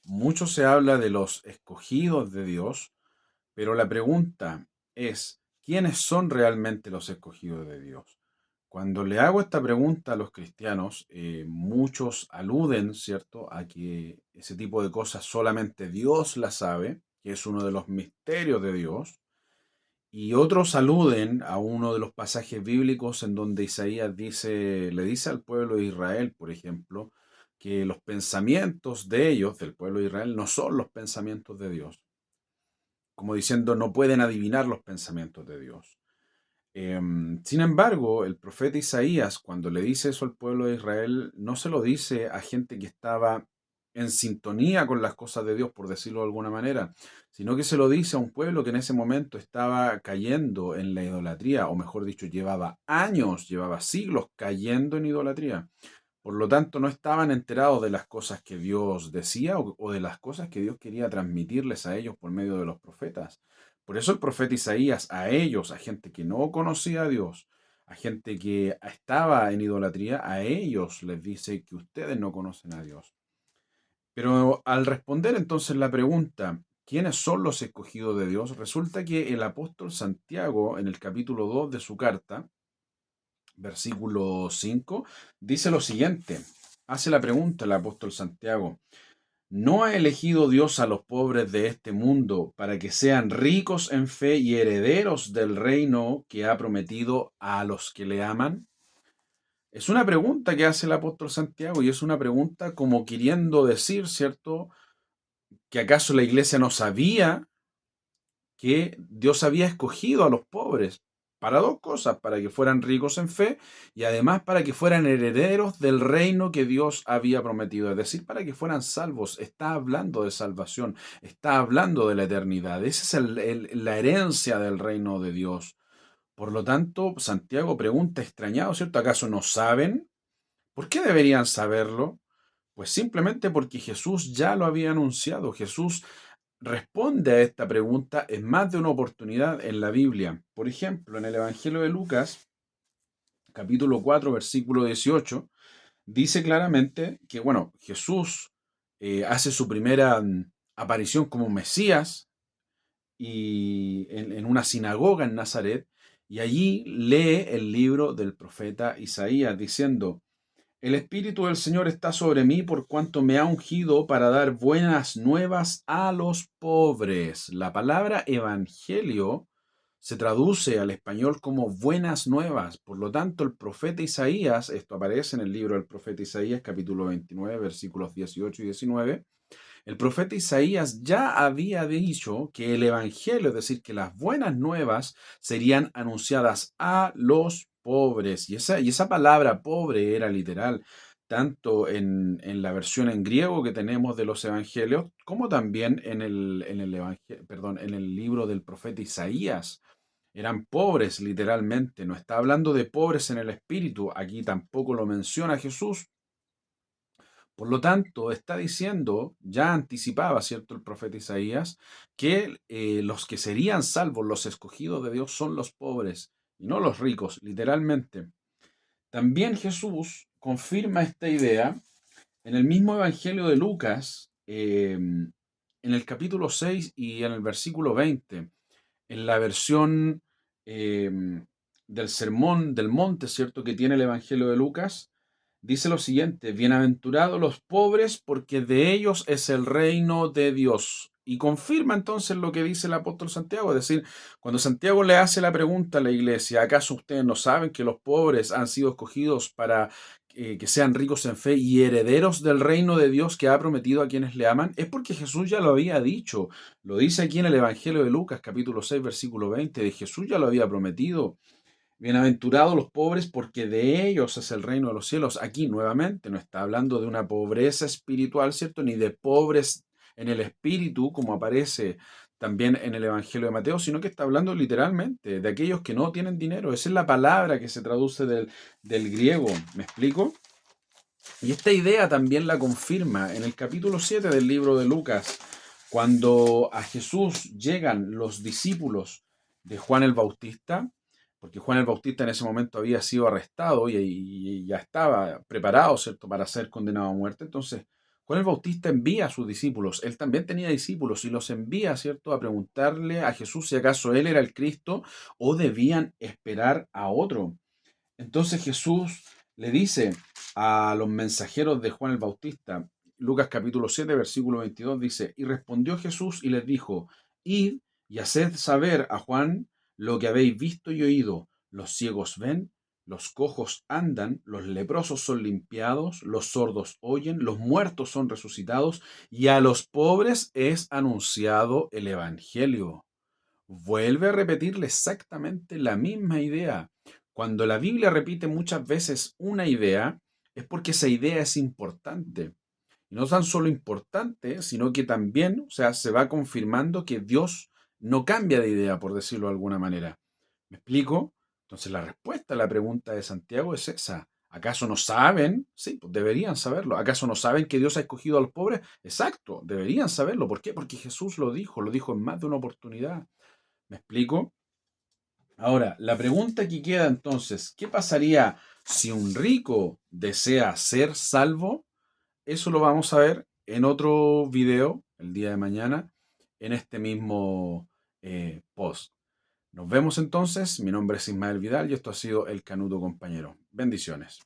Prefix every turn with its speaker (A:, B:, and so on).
A: mucho se habla de los escogidos de Dios, pero la pregunta es, ¿quiénes son realmente los escogidos de Dios? Cuando le hago esta pregunta a los cristianos, muchos aluden, ¿cierto?, a que ese tipo de cosas solamente Dios las sabe, que es uno de los misterios de Dios, y otros aluden a uno de los pasajes bíblicos en donde Isaías dice, le dice al pueblo de Israel, por ejemplo, que los pensamientos de ellos, del pueblo de Israel, no son los pensamientos de Dios. Como diciendo, no pueden adivinar los pensamientos de Dios. Sin embargo, el profeta Isaías, cuando le dice eso al pueblo de Israel, no se lo dice a gente que estaba en sintonía con las cosas de Dios, por decirlo de alguna manera, sino que se lo dice a un pueblo que en ese momento estaba cayendo en la idolatría, o mejor dicho, llevaba años, llevaba siglos cayendo en idolatría. Por lo tanto, no estaban enterados de las cosas que Dios decía o de las cosas que Dios quería transmitirles a ellos por medio de los profetas. Por eso el profeta Isaías a ellos, a gente que no conocía a Dios, a gente que estaba en idolatría, a ellos les dice que ustedes no conocen a Dios. Pero al responder entonces la pregunta, ¿quiénes son los escogidos de Dios? Resulta que el apóstol Santiago, en el capítulo 2 de su carta, versículo 5 dice lo siguiente. Hace la pregunta el apóstol Santiago. ¿No ha elegido Dios a los pobres de este mundo para que sean ricos en fe y herederos del reino que ha prometido a los que le aman? Es una pregunta que hace el apóstol Santiago y es una pregunta como queriendo decir, ¿cierto? ¿Que acaso la iglesia no sabía que Dios había escogido a los pobres para dos cosas, para que fueran ricos en fe y además para que fueran herederos del reino que Dios había prometido, es decir, para que fueran salvos? Está hablando de salvación, está hablando de la eternidad. Esa es la herencia del reino de Dios. Por lo tanto, Santiago pregunta extrañado, ¿cierto? ¿Acaso no saben? ¿Por qué deberían saberlo? Pues simplemente porque Jesús ya lo había anunciado. Jesús responde a esta pregunta en más de una oportunidad en la Biblia. Por ejemplo, en el Evangelio de Lucas, capítulo 4, versículo 18, dice claramente que, bueno, Jesús hace su primera aparición como Mesías y en una sinagoga en Nazaret, y allí lee el libro del profeta Isaías diciendo, el Espíritu del Señor está sobre mí por cuanto me ha ungido para dar buenas nuevas a los pobres. La palabra evangelio se traduce al español como buenas nuevas. Por lo tanto, el profeta Isaías, esto aparece en el libro del profeta Isaías, capítulo 29, versículos 18 y 19, el profeta Isaías ya había dicho que el Evangelio, es decir, que las buenas nuevas serían anunciadas a los pobres. Y esa palabra pobre era literal, tanto en la versión en griego que tenemos de los Evangelios, como también en el libro del profeta Isaías. Eran pobres literalmente, no está hablando de pobres en el espíritu, aquí tampoco lo menciona Jesús. Por lo tanto, está diciendo, ya anticipaba, ¿cierto?, el profeta Isaías, que los que serían salvos, los escogidos de Dios, son los pobres y no los ricos, literalmente. También Jesús confirma esta idea en el mismo Evangelio de Lucas, en el capítulo 6 y en el versículo 20, en la versión eh, del Sermón del Monte, ¿cierto?, que tiene el Evangelio de Lucas. Dice lo siguiente, bienaventurados los pobres porque de ellos es el reino de Dios. Y confirma entonces lo que dice el apóstol Santiago, es decir, cuando Santiago le hace la pregunta a la iglesia, ¿acaso ustedes no saben que los pobres han sido escogidos para que sean ricos en fe y herederos del reino de Dios que ha prometido a quienes le aman? Es porque Jesús ya lo había dicho. Lo dice aquí en el Evangelio de Lucas, capítulo 6, versículo 20, de Jesús ya lo había prometido. Bienaventurados los pobres, porque de ellos es el reino de los cielos. Aquí nuevamente no está hablando de una pobreza espiritual, ¿cierto? Ni de pobres en el espíritu, como aparece también en el Evangelio de Mateo, sino que está hablando literalmente de aquellos que no tienen dinero. Esa es la palabra que se traduce del griego. ¿Me explico? Y esta idea también la confirma en el capítulo 7 del libro de Lucas, cuando a Jesús llegan los discípulos de Juan el Bautista, porque Juan el Bautista en ese momento había sido arrestado y ya estaba preparado, ¿cierto?, para ser condenado a muerte. Entonces, Juan el Bautista envía a sus discípulos, él también tenía discípulos y los envía, ¿cierto?, a preguntarle a Jesús si acaso él era el Cristo o debían esperar a otro. Entonces Jesús le dice a los mensajeros de Juan el Bautista, Lucas capítulo 7, versículo 22 dice, y respondió Jesús y les dijo, id y haced saber a Juan lo que habéis visto y oído. Los ciegos ven, los cojos andan, los leprosos son limpiados, los sordos oyen, los muertos son resucitados y a los pobres es anunciado el Evangelio. Vuelve a repetirle exactamente la misma idea. Cuando la Biblia repite muchas veces una idea, es porque esa idea es importante. Y no tan solo importante, sino que también, o sea, se va confirmando que Dios no cambia de idea, por decirlo de alguna manera. ¿Me explico? Entonces la respuesta a la pregunta de Santiago es esa. ¿Acaso no saben? Sí, pues deberían saberlo. ¿Acaso no saben que Dios ha escogido a los pobres? Exacto, deberían saberlo. ¿Por qué? Porque Jesús lo dijo en más de una oportunidad. ¿Me explico? Ahora, la pregunta que queda entonces, ¿qué pasaría si un rico desea ser salvo? Eso lo vamos a ver en otro video el día de mañana, en este mismo post. Nos vemos entonces. Mi nombre es Ismael Vidal y esto ha sido El Canuto Compañero. Bendiciones.